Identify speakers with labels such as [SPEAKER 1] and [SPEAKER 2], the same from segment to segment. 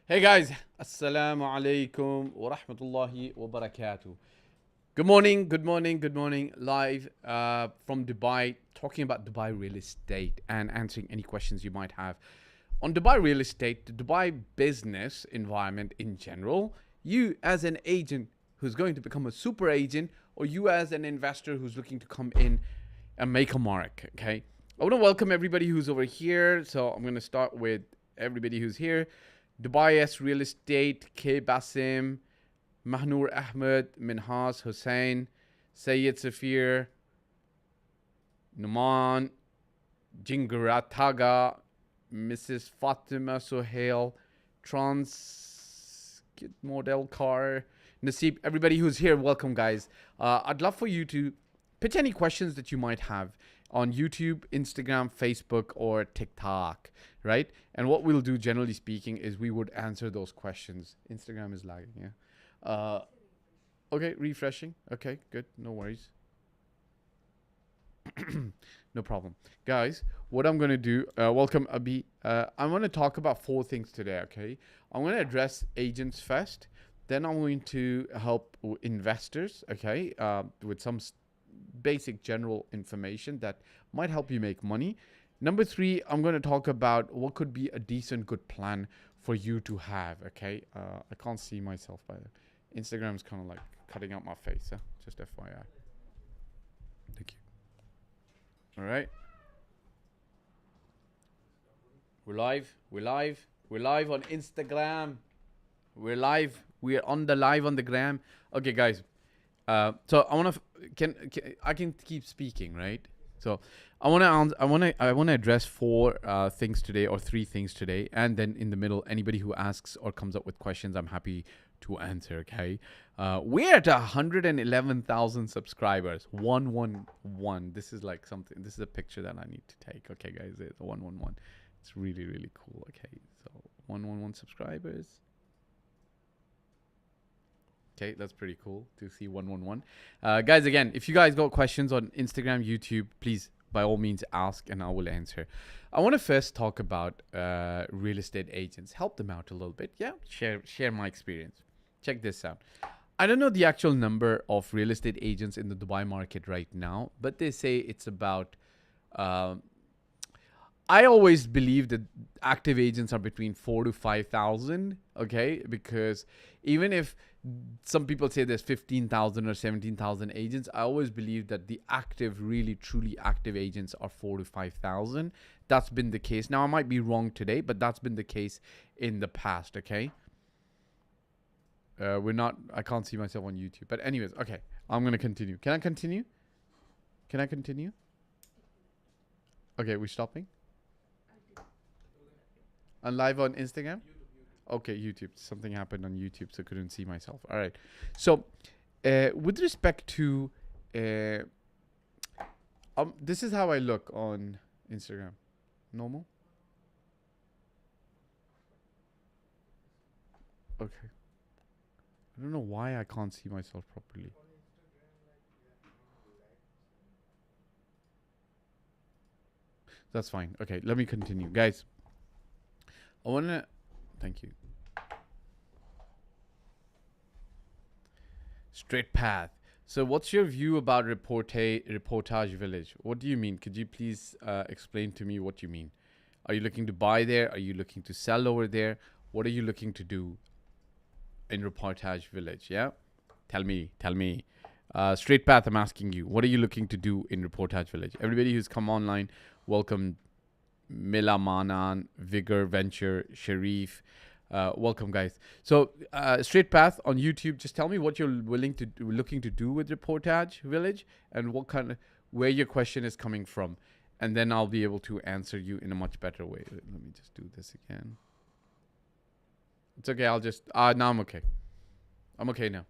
[SPEAKER 1] Hey guys, Assalamu alaikum wa rahmatullahi wa barakatuh. Good morning, good morning, good morning. Live from Dubai, talking about Dubai real estate and answering any questions you might have on Dubai real estate, the Dubai business environment in general. You as an agent who's going to become a super agent, or you as an investor who's looking to come in and make a mark. Okay, I want to welcome everybody who's over here. So I'm going to start with everybody who's here. Dubai S Real Estate, K Basim, Mahnur Ahmed, Minhas Hussein, Sayyid Safir, Numan, Jingarataga, Mrs. Fatima Sohail, Trans Model Car, Nasib, everybody who's here, welcome guys. I'd love for you to pitch any questions that you might have on YouTube, Instagram, Facebook, or TikTok, right? And what we'll do, generally speaking, is we would answer those questions. Instagram is lagging, yeah. Okay, refreshing. Okay, good. No worries. No problem. Guys, what I'm going to do, welcome Abi. I'm going to talk about 4 things today, okay? I'm going to address agents first. Then I'm going to help investors, okay, with some basic general information that might help you make money. Number 3, I'm going to talk about what could be a decent, good plan for you to have, okay? I can't see myself by the Instagram is kind of like cutting out my face, just FYI. Thank you. All right. We're live on Instagram. We're live. We are on the live on the gram. Okay, guys. So I want to I can keep speaking, right? So I want to address 4 things today, or 3 things today, and then in the middle, anybody who asks or comes up with questions, I'm happy to answer. Okay, we're at 111,000 subscribers. 111. This is like something. This is a picture that I need to take. Okay, guys, it's 111. It's really cool. Okay, so 111 subscribers. Okay, that's pretty cool to see 111. Guys, again, if you guys got questions on Instagram, YouTube, please, by all means, ask and I will answer. I want to first talk about real estate agents. Help them out a little bit. Yeah, share my experience. Check this out. I don't know the actual number of real estate agents in the Dubai market right now, but they say it's about... I always believe that active agents are between 4,000 to 5,000, okay? Because even if some people say there's 15,000 or 17,000 agents, I always believe that the active, really, truly active agents are 4,000 to 5,000. That's been the case. Now, I might be wrong today, but that's been the case in the past, okay? I can't see myself on YouTube. But anyways, okay, I'm going to continue. Can I continue? Okay, we're stopping? And live on Instagram? Okay, YouTube. Something happened on YouTube, so I couldn't see myself. All right. So, with respect to... this is how I look on Instagram. Normal? Okay. I don't know why I can't see myself properly. That's fine. Okay, let me continue. Guys, I want to... Thank you. Straight path. So what's your view about Reportage Village? What do you mean? Could you please explain to me what you mean? Are you looking to buy there? Are you looking to sell over there? What are you looking to do in Reportage Village? Yeah? Tell me. Straight path, I'm asking you. What are you looking to do in Reportage Village? Everybody who's come online, welcome. Mila Manan, Vigor Venture, Sharif. Welcome, guys. So, Straight Path on YouTube. Just tell me what you're looking to do with Reportage Village, and where your question is coming from, and then I'll be able to answer you in a much better way. Let me just do this again. It's okay. I'll just now I'm okay. I'm okay now.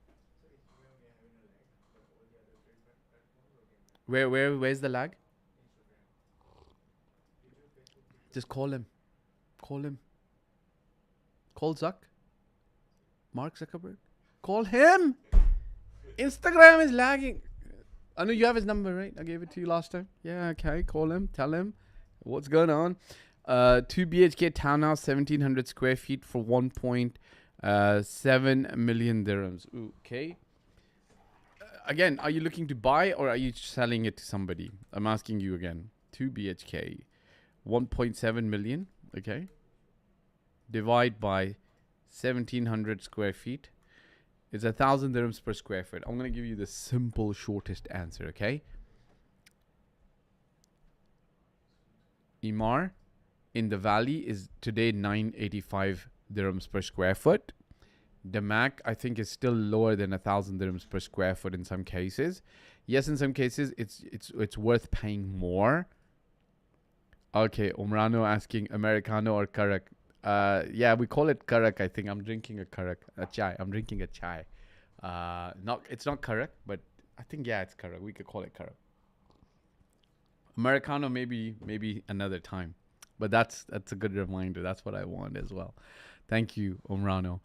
[SPEAKER 1] Where's the lag? Just call him. Call Mark Zuckerberg. Call him. Instagram is lagging. I know you have his number, right? I gave it to you last time. Yeah, okay. Call him. Tell him what's going on. 2 BHK townhouse, 1700 square feet for 1.7 million dirhams. Okay. Again, are you looking to buy or are you selling it to somebody? I'm asking you again. 2 BHK, 1.7 million. Okay. Divide by 1700 square feet. It's 1,000 dirhams per square foot. I'm going to give you the simple, shortest answer. Okay. Imar in the valley is today 985 dirhams per square foot. Damac, I think, is still lower than 1,000 dirhams per square foot in some cases. Yes, in some cases, it's worth paying more. Okay, Umrano asking Americano or Karak. Yeah, we call it Karak. I think I'm drinking a Karak, a chai. I'm drinking a chai. It's not Karak, but I think yeah, it's Karak. We could call it Karak. Americano maybe another time, but that's a good reminder. That's what I want as well. Thank you, Umrano.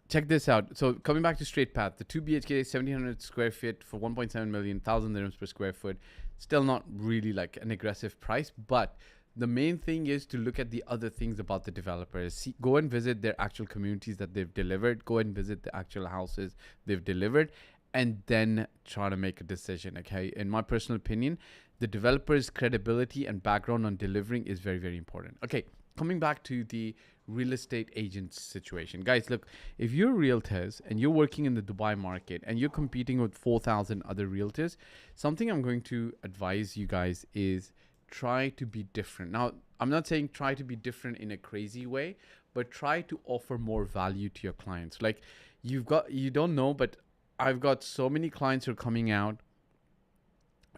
[SPEAKER 1] Check this out. So coming back to Straight Path, the 2 BHK 1700 square feet for 1.7 million, 1,000 dirhams per square foot. Still not really like an aggressive price, but the main thing is to look at the other things about the developers. Go and visit their actual communities that they've delivered. Go and visit the actual houses they've delivered, and then try to make a decision. Okay, in my personal opinion, the developer's credibility and background on delivering is very, very important. Okay, coming back to the real estate agent situation. Guys, look, if you're realtors and you're working in the Dubai market and you're competing with 4,000 other realtors, something I'm going to advise you guys is try to be different. Now, I'm not saying try to be different in a crazy way, but try to offer more value to your clients. Like you don't know, but I've got so many clients who are coming out.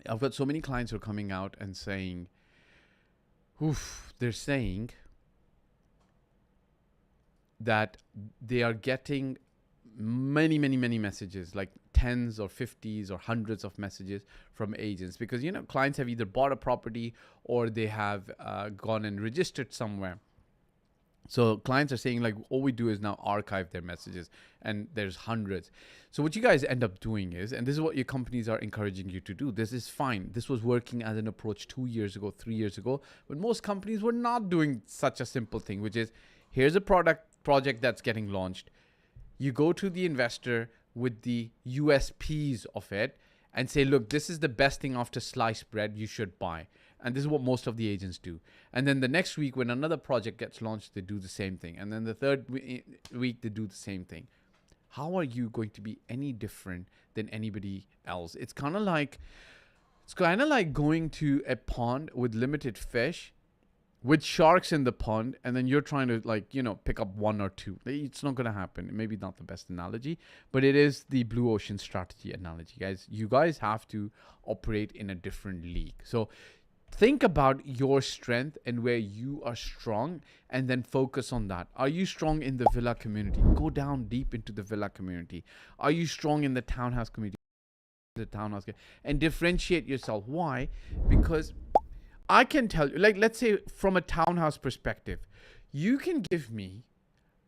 [SPEAKER 1] And saying, they're saying that they are getting many messages, like tens or 50s or hundreds of messages from agents, because clients have either bought a property or they have gone and registered somewhere. So clients are saying like, all we do is now archive their messages, and there's hundreds. So what you guys end up doing is, and this is what your companies are encouraging you to do. This is fine. This was working as an approach 2 years ago, 3 years ago, but most companies were not doing such a simple thing, which is here's a project that's getting launched. You go to the investor with the USPs of it and say, look, this is the best thing after sliced bread, you should buy. And this is what most of the agents do. And then the next week when another project gets launched, they do the same thing. And then the third week, they do the same thing. How are you going to be any different than anybody else? It's kind of like going to a pond with limited fish, with sharks in the pond, and then you're trying to pick up one or two. It's not going to happen. Maybe not the best analogy, but it is the blue ocean strategy analogy, guys. You guys have to operate in a different league. So think about your strength and where you are strong, and then focus on that. Are you strong in the villa community? Go down deep into the villa community. Are you strong in the townhouse community? And differentiate yourself. Why? Because I can tell you, like, let's say from a townhouse perspective, you can give me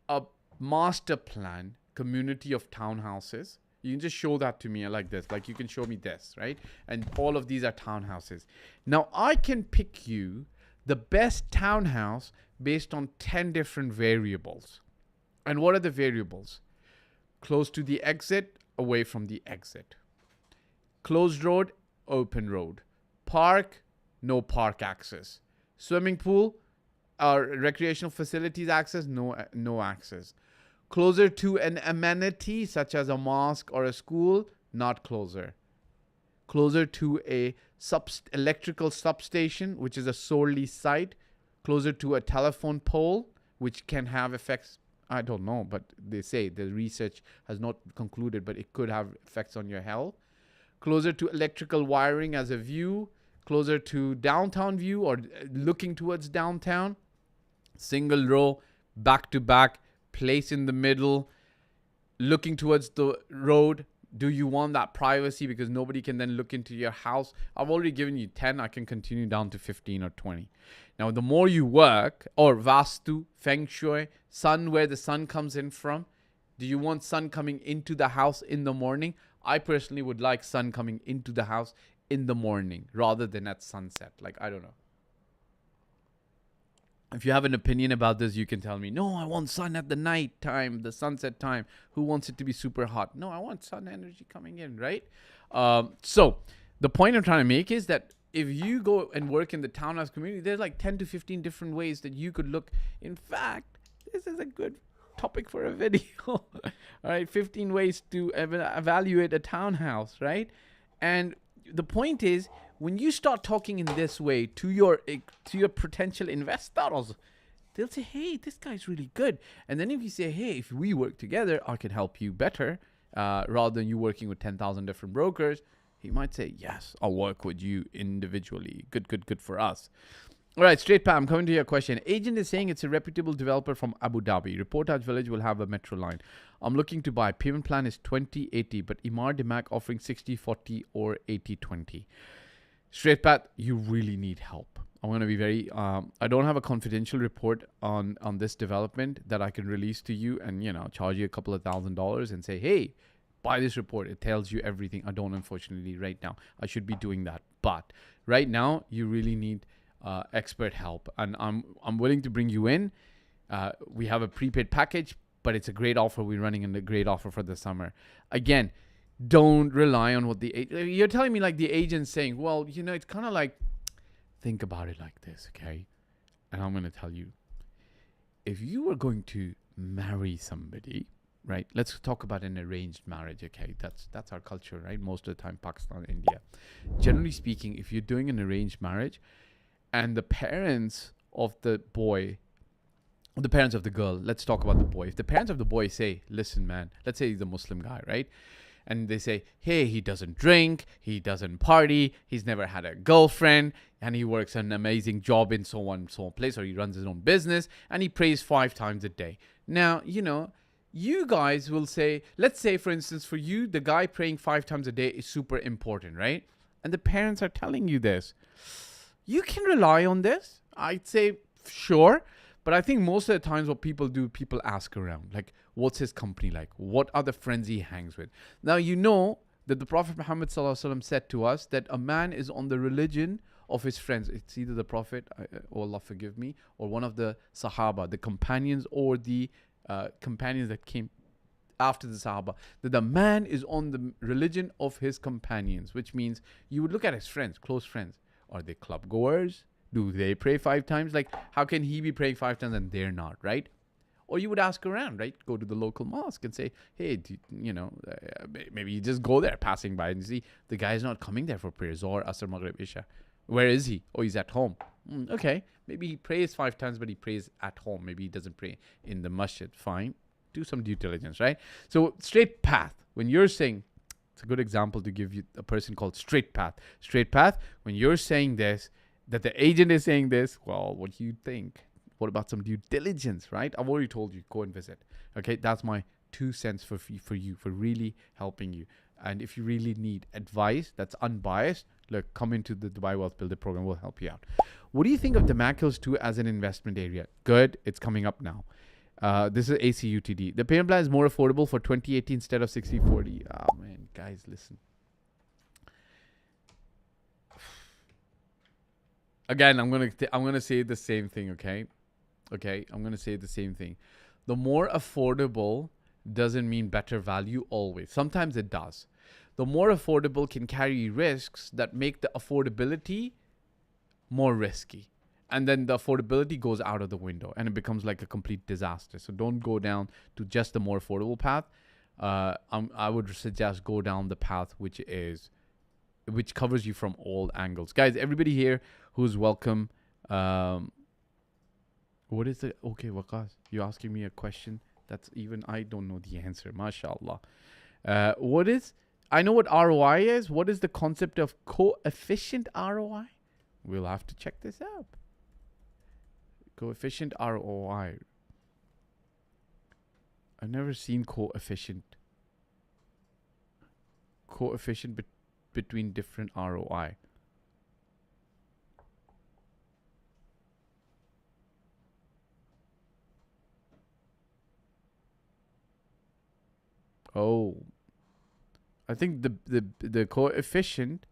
[SPEAKER 1] a master plan community of townhouses. You can just show that to me like this. Like you can show me this, right? And all of these are townhouses. Now I can pick you the best townhouse based on 10 different variables. And what are the variables? Close to the exit, away from the exit. Closed road, open road. Park, no park access. Swimming pool or recreational facilities access, no access. Closer to an amenity such as a mosque or a school, not closer. Closer to a electrical substation, which is a sore lease site. Closer to a telephone pole, which can have effects. I don't know, but they say the research has not concluded, but it could have effects on your health. Closer to electrical wiring as a view. Closer to downtown view or looking towards downtown. Single row, back to back, place in the middle, looking towards the road. Do you want that privacy because nobody can then look into your house? I've already given you 10. I can continue down to 15 or 20. Now, the more you work, or Vastu, Feng Shui, sun, where the sun comes in from. Do you want sun coming into the house in the morning? I personally would like sun coming into the house in the morning rather than at sunset. Like, I don't know. If you have an opinion about this, you can tell me, no, I want sun at the night time, the sunset time. Who wants it to be super hot? No, I want sun energy coming in, right? So the point I'm trying to make is that if you go and work in the townhouse community, there's like 10 to 15 different ways that you could look. In fact, this is a good topic for a video. All right, 15 ways to evaluate a townhouse, right? And the point is, when you start talking in this way to your potential investors, they'll say, hey, this guy's really good. And then if you say, hey, if we work together, I can help you better, rather than you working with 10,000 different brokers, he might say, yes, I'll work with you individually. Good for us. All right, straight Pat, I'm coming to your question. Agent is saying it's a reputable developer from Abu Dhabi. Reportage Village will have a metro line. I'm looking to buy. Payment plan is 20/80, but Imar Dimak offering 60/40 or 80/20. Straight Pat, you really need help. I'm going to be very, I don't have a confidential report on this development that I can release to you and, charge you a couple of $1,000s and say, hey, buy this report. It tells you everything. I don't, unfortunately, right now. I should be doing that. But right now, you really need expert help, and I'm willing to bring you in. We have a prepaid package, but it's a great offer. We're running a great offer for the summer. Again, don't rely on what you're telling me, like the agent's saying, well, it's kind of like, think about it like this, okay? And I'm going to tell you, if you were going to marry somebody, right? Let's talk about an arranged marriage, okay? That's our culture, right? Most of the time, Pakistan, India. Generally speaking, if you're doing an arranged marriage, and the parents of the boy, the parents of the girl, let's talk about the boy. If the parents of the boy say, listen, man, let's say he's a Muslim guy, right? And they say, hey, he doesn't drink, he doesn't party, he's never had a girlfriend, and he works an amazing job in so on place, or he runs his own business, and he prays 5 times a day. Now, you guys will say, let's say, for instance, for you, the guy praying 5 times a day is super important, right? And the parents are telling you this. You can rely on this. I'd say sure. But I think most of the times what people do, people ask around. Like, what's his company like? What are the friends he hangs with? Now, you know that the Prophet Muhammad ﷺ said to us that a man is on the religion of his friends. It's either the Prophet, oh Allah forgive me, or one of the Sahaba, the companions, or the companions that came after the Sahaba. That the man is on the religion of his companions, which means you would look at his friends, close friends. Are they club goers? Do they pray 5 times? Like, how can he be praying 5 times and they're not, right? Or you would ask around, right? Go to the local mosque and say, hey, maybe you just go there passing by and see the guy's not coming there for prayers, or Asr, Maghrib, Isha. Where is he? Oh, he's at home. Okay. Maybe he prays 5 times, but he prays at home. Maybe he doesn't pray in the masjid. Fine. Do some due diligence, right? So straight path. When you're saying, it's a good example to give you a person called straight path. Straight path, when you're saying this, that the agent is saying this, well, what do you think? What about some due diligence, right? I've already told you, go and visit. Okay, that's my 2 cents for you, for really helping you. And if you really need advice that's unbiased, look, come into the Dubai Wealth Builder program. We'll help you out. What do you think of Damac Hills 2 as an investment area? Good. It's coming up now. This is ACUTD. The payment plan is more affordable for 2080 instead of 60/40. Oh, man. Guys, listen. Again, I'm gonna say the same thing, okay? Okay, I'm gonna say the same thing. The more affordable doesn't mean better value always. Sometimes it does. The more affordable can carry risks that make the affordability more risky. And then the affordability goes out of the window and it becomes like a complete disaster. So don't go down to just the more affordable path. I would suggest go down the path which covers you from all angles. Guys, everybody here who's welcome. What is it? Okay, Waqas, you're asking me a question that's even I don't know the answer. MashaAllah. I know what ROI is. What is the concept of coefficient ROI? We'll have to check this out. Coefficient ROI. I've never seen coefficient between different ROI. Oh, I think the coefficient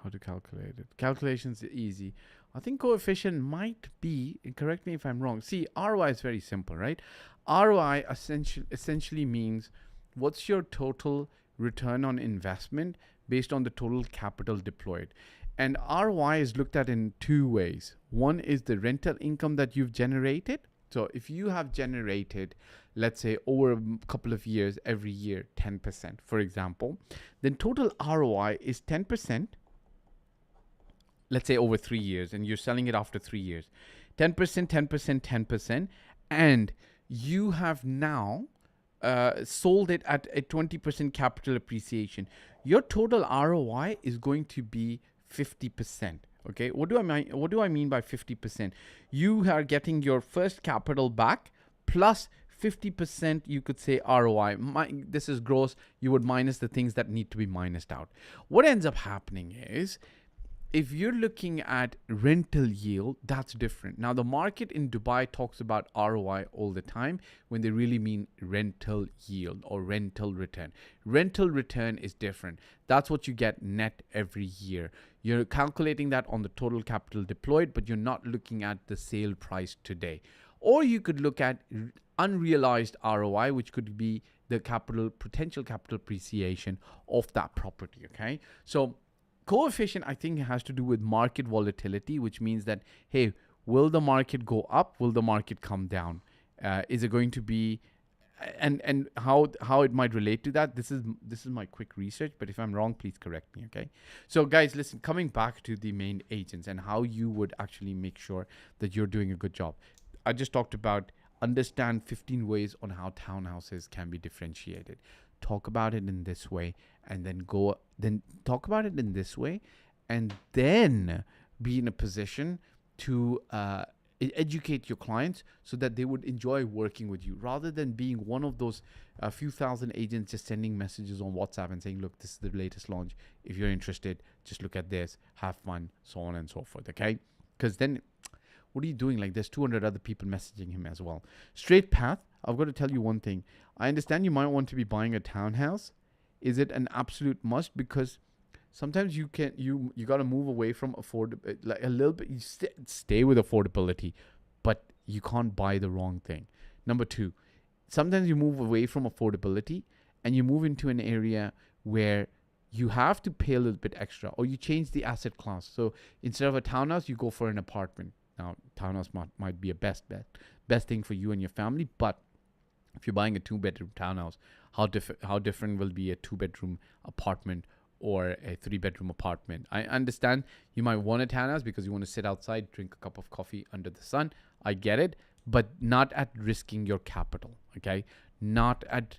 [SPEAKER 1] How to calculate it? Calculations are easy. I think coefficient might be, and correct me if I'm wrong. See, ROI is very simple, right? ROI essentially means what's your total return on investment based on the total capital deployed. And ROI is looked at in two ways. One is the rental income that you've generated. So if you have generated, let's say over a couple of years, every year, 10%, for example, then total ROI is 10%, let's say over 3 years, and you're selling it after 3 years. 10%, 10%, 10%, and you have now sold it at a 20% capital appreciation. Your total ROI is going to be 50%. Okay, what do I mean by 50%? You are getting your first capital back plus 50%, you could say, ROI. This is gross. You would minus the things that need to be minused out. What ends up happening is, if you're looking at rental yield, that's different. Now, the market in Dubai talks about ROI all the time when they really mean rental yield or rental return. Rental return is different. That's what you get net every year. You're calculating that on the total capital deployed, but you're not looking at the sale price today. Or you could look at unrealized ROI, which could be the potential capital appreciation of that property. Okay, so coefficient, I think, has to do with market volatility, which means that, hey, will the market go up? Will the market come down? Is it going to be, and how it might relate to that? This is my quick research, but if I'm wrong, please correct me. Okay. So guys, listen, coming back to the main agents and how you would actually make sure that you're doing a good job. I just talked about understand 15 ways on how townhouses can be differentiated. Talk about it in this way, and then talk about it in this way, and then be in a position to educate your clients so that they would enjoy working with you, rather than being one of those few thousand agents just sending messages on WhatsApp and saying, look, this is the latest launch. If you're interested, just look at this, have fun, so on and so forth. Okay, because then what are you doing? Like, there's 200 other people messaging him as well. Straight path. I've got to tell you one thing. I understand you might want to be buying a townhouse. Is it an absolute must? Because sometimes you got to move away from like a little bit. You stay with affordability, but you can't buy the wrong thing. Number two, sometimes you move away from affordability and you move into an area where you have to pay a little bit extra, or you change the asset class. So instead of a townhouse, you go for an apartment. Now, townhouse might be a best thing for you and your family, but if you're buying a 2-bedroom townhouse, how different will be a 2-bedroom apartment or a 3-bedroom apartment? I understand you might want a townhouse because you want to sit outside, drink a cup of coffee under the sun. I get it, but not at risking your capital. Okay, not at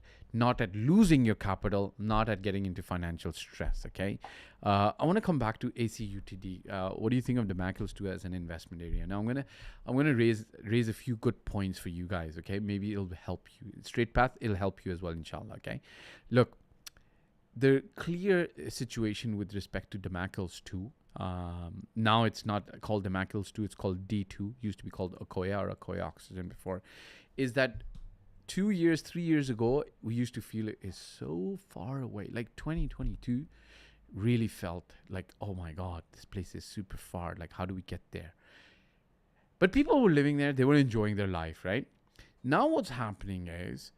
[SPEAKER 1] losing your capital, not at getting into financial stress. Okay, I want to come back to ACUTD. What do you think of the Mackles 2 as an investment area? Now I'm gonna raise a few good points for you guys. Okay, maybe it'll help you. Straight path, it'll help you as well, inshallah. Okay, look, the clear situation with respect to the Mackles 2. Now it's not called the Mackles 2, it's called D2. Used to be called Akoya or Akoya Oxygen before. Is that 3 years ago, we used to feel it is so far away. Like 2022 really felt like, oh my God, this place is super far. Like, how do we get there? But people were living there. They were enjoying their life, right? Now what's happening is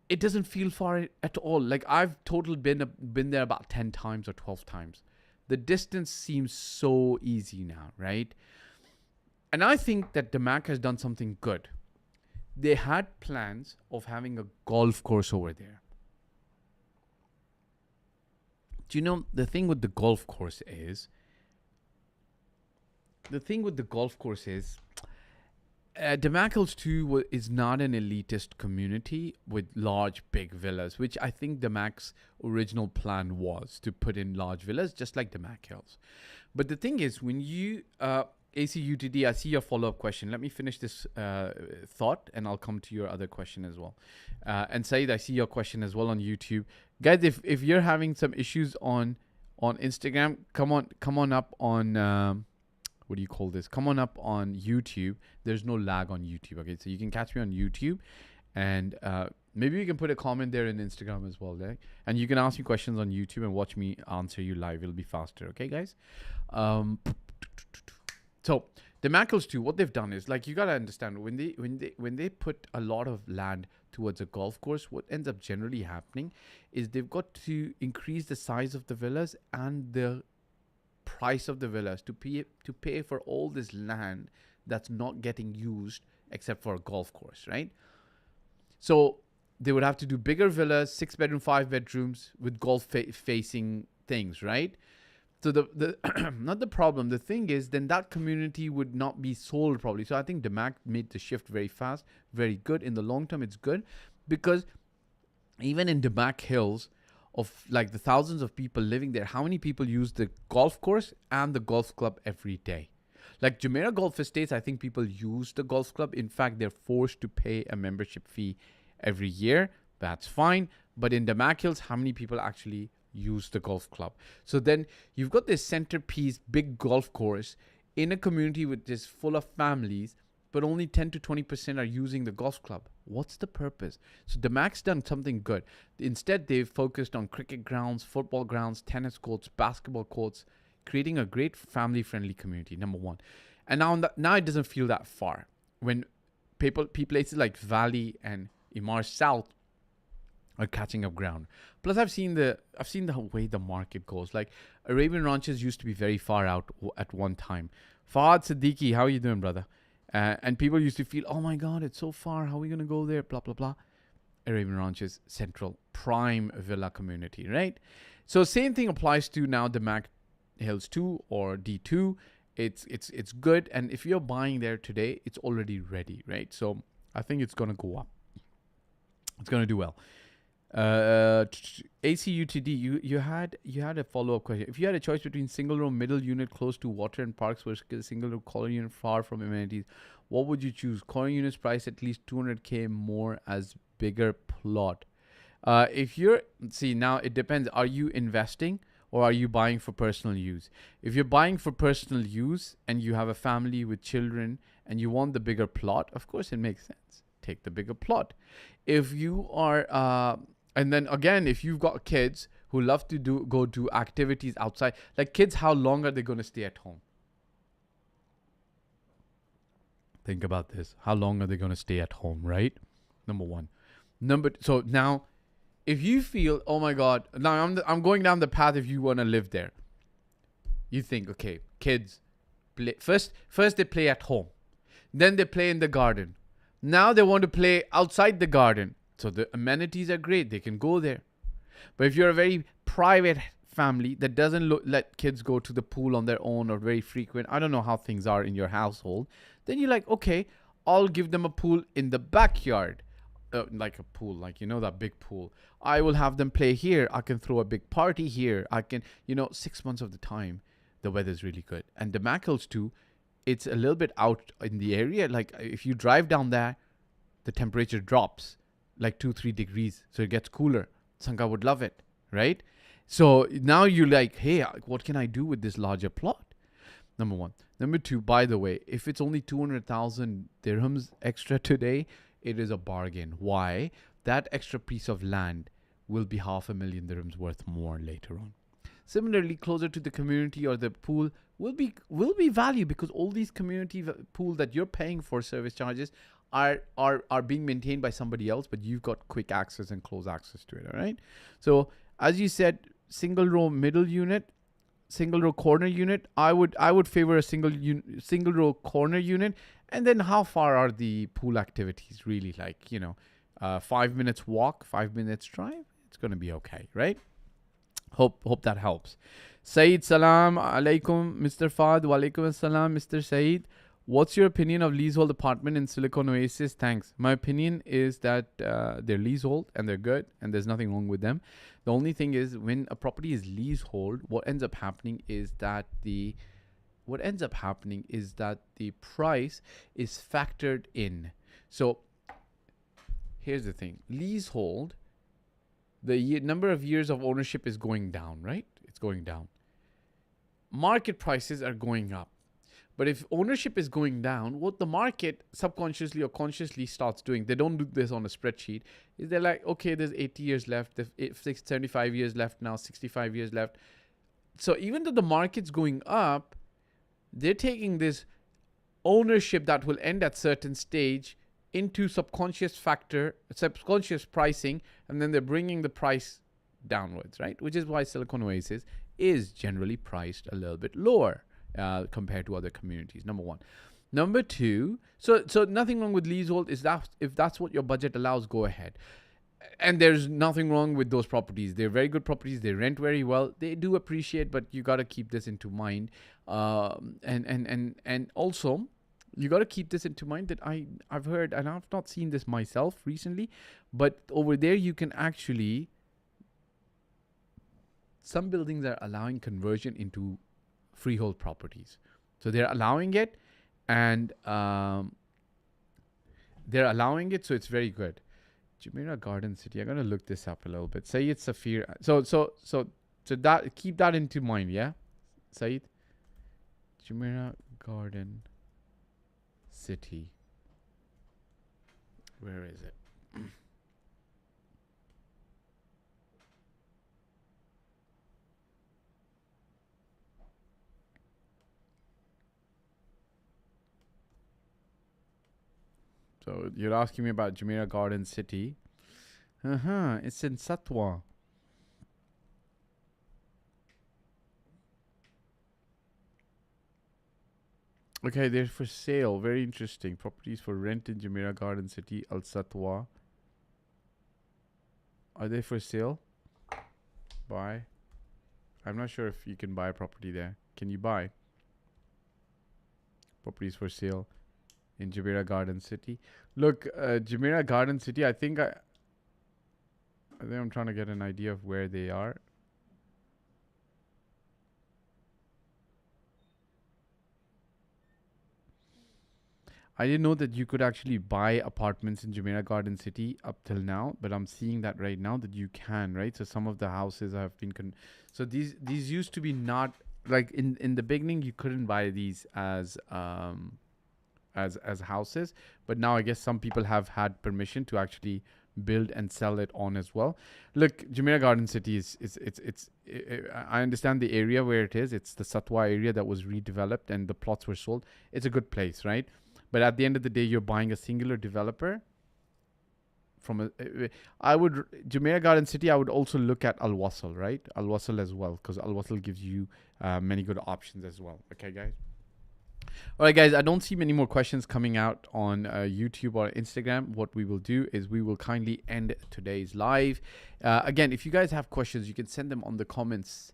[SPEAKER 1] it doesn't feel far at all. Like, I've totally been there about 10 times or 12 times. The distance seems so easy now, right? And I think that the Mac has done something good. They had plans of having a golf course over there. Do you know, the thing with the golf course is, the Mackles 2 is not an elitist community with large, big villas, which I think the Mac's original plan was to put in large villas, just like the Mac Hills. But the thing is, when you... ACUTD, I see your follow-up question. Let me finish this thought, and I'll come to your other question as well. And Saeed, I see your question as well on YouTube. Guys, if you're having some issues on Instagram, come on up on... what do you call this? Come on up on YouTube. There's no lag on YouTube, okay? So you can catch me on YouTube, and Maybe you can put a comment there in Instagram as well, right? And you can ask me questions on YouTube and watch me answer you live. It'll be faster, okay, guys? So the Mackles too, what they've done is, like, you gotta understand, when they put a lot of land towards a golf course, what ends up generally happening is they've got to increase the size of the villas and the price of the villas to pay for all this land that's not getting used except for a golf course, right? So they would have to do bigger villas, 6 bedroom, 5 bedrooms with golf facing things, right? So the not the problem. The thing is, then that community would not be sold probably. So I think DeMac made the shift very fast, very good. In the long term, it's good because even in DeMac Hills, of like the thousands of people living there, how many people use the golf course and the golf club every day? Like Jumeirah Golf Estates, I think people use the golf club. In fact, they're forced to pay a membership fee every year. That's fine. But in DeMac Hills, how many people actually use the golf club? So then you've got this centerpiece, big golf course in a community which is full of families, but only 10 to 20% are using the golf club. What's the purpose? So DeMac's done something good. Instead, they've focused on cricket grounds, football grounds, tennis courts, basketball courts, creating a great family-friendly community, number one. And now it doesn't feel that far. When places like Valley and Imar South are catching up ground. Plus, I've seen the way the market goes. Like Arabian Ranches used to be very far out at one time. Fahd Siddiqui, how are you doing, brother? And people used to feel, oh my God, it's so far. How are we gonna go there? Blah blah blah. Arabian Ranches, central prime villa community, right? So same thing applies to now the Mac Hills 2 or D2. It's good, and if you're buying there today, it's already ready, right? So I think it's gonna go up. It's gonna do well. ACUTD, you had a follow-up question. If you had a choice between single room middle unit close to water and parks versus single room corner unit far from amenities, what would you choose? Corner units price at least 200K more as bigger plot. If you're, see, now it depends. Are you investing or are you buying for personal use? If you're buying for personal use and you have a family with children and you want the bigger plot, of course it makes sense. Take the bigger plot. If you are, and then again, if you've got kids who love to go do activities outside, like kids, how long are they going to stay at home? Think about this. How long are they going to stay at home, right? Number one. So now, if you feel, oh my God, now I'm going down the path if you want to live there. You think, okay, kids, play. First they play at home. Then they play in the garden. Now they want to play outside the garden. So the amenities are great. They can go there. But if you're a very private family that doesn't let kids go to the pool on their own or very frequent, I don't know how things are in your household, then you're like, okay, I'll give them a pool in the backyard. Like a pool, like, you know, that big pool. I will have them play here. I can throw a big party here. I can, 6 months of the time, the weather's really good. And the Mackles too, it's a little bit out in the area. Like if you drive down there, the temperature drops like 2-3 degrees. So it gets cooler. Sanka would love it, right? So now you're like, hey, what can I do with this larger plot? Number one. Number two, by the way, if it's only 200,000 dirhams extra today, it is a bargain. Why? That extra piece of land will be 500,000 dirhams worth more later on. Similarly, closer to the community or the pool will be value, because all these community pool that you're paying for service charges are being maintained by somebody else, but you've got quick access and close access to it. All right. So as you said, single row middle unit, single row corner unit. I would favor a single row corner unit. And then how far are the pool activities really? Like, 5 minutes walk, 5 minutes drive. It's going to be okay, right? Hope that helps. Saeed, salam alaikum, Mr. Fahd. Wa alaikum assalam, Mr. Saeed. What's your opinion of leasehold apartment in Silicon Oasis? Thanks. My opinion is that they're leasehold and they're good and there's nothing wrong with them. The only thing is, when a property is leasehold, what ends up happening is that the price is factored in. So here's the thing. Leasehold, the number of years of ownership is going down, right? It's going down. Market prices are going up. But if ownership is going down, what the market subconsciously or consciously starts doing, they don't do this on a spreadsheet, is they're like, okay, there's 80 years left, if 75 years left now, 65 years left. So even though the market's going up, they're taking this ownership that will end at certain stage into subconscious pricing, and then they're bringing the price downwards, right? Which is why Silicon Oasis is generally priced a little bit lower compared to other communities. Number one. Number two, so nothing wrong with leasehold. Is that if that's what your budget allows, go ahead. And there's nothing wrong with those properties. They're very good properties. They rent very well. They do appreciate, but you got to keep this into mind. And also, you got to keep this into mind that I've heard, and I've not seen this myself recently, but over there you can actually, some buildings are allowing conversion into freehold properties. So they're allowing it, and so it's very good. Jumeirah Garden City. I'm gonna look this up a little bit. Saeed Safir. So that, keep that into mind, yeah, Saeed. Jumeirah Garden City. Where is it? So you're asking me about Jumeirah Garden City. It's in Satwa. Okay, they're for sale. Very interesting. Properties for rent in Jumeirah Garden City, Al Satwa. Are they for sale? Buy. I'm not sure if you can buy a property there. Can you buy properties for sale in Jumeirah Garden City? Look, Jumeirah Garden City, I think I'm trying to get an idea of where they are. I didn't know that you could actually buy apartments in Jumeirah Garden City up till now, but I'm seeing that right now that you can, right? So some of the houses have been so these used to be not like in the beginning you couldn't buy these as houses, but now I guess some people have had permission to actually build and sell it on as well. Look, Jumeirah Garden City I understand the area where it is. It's the Satwa area that was redeveloped and the plots were sold. It's a good place, right? But at the end of the day, you're buying a singular developer from Jumeirah Garden City, I would also look at Al Wasl, right? Al Wasl as well, because Al Wasl gives you many good options as well. Okay, guys? All right, guys, I don't see many more questions coming out on YouTube or Instagram. What we will do is we will kindly end today's live. Again, if you guys have questions, you can send them on the comments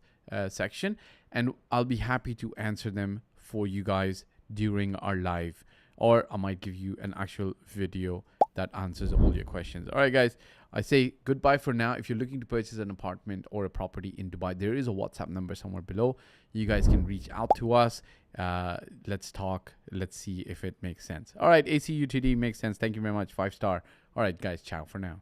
[SPEAKER 1] section, and I'll be happy to answer them for you guys during our live. Or I might give you an actual video that answers all your questions. All right, guys, I say goodbye for now. If you're looking to purchase an apartment or a property in Dubai, there is a WhatsApp number somewhere below. You guys can reach out to us. Let's talk. Let's see if it makes sense. All right, ACUTD makes sense. Thank you very much. 5-star. All right, guys, ciao for now.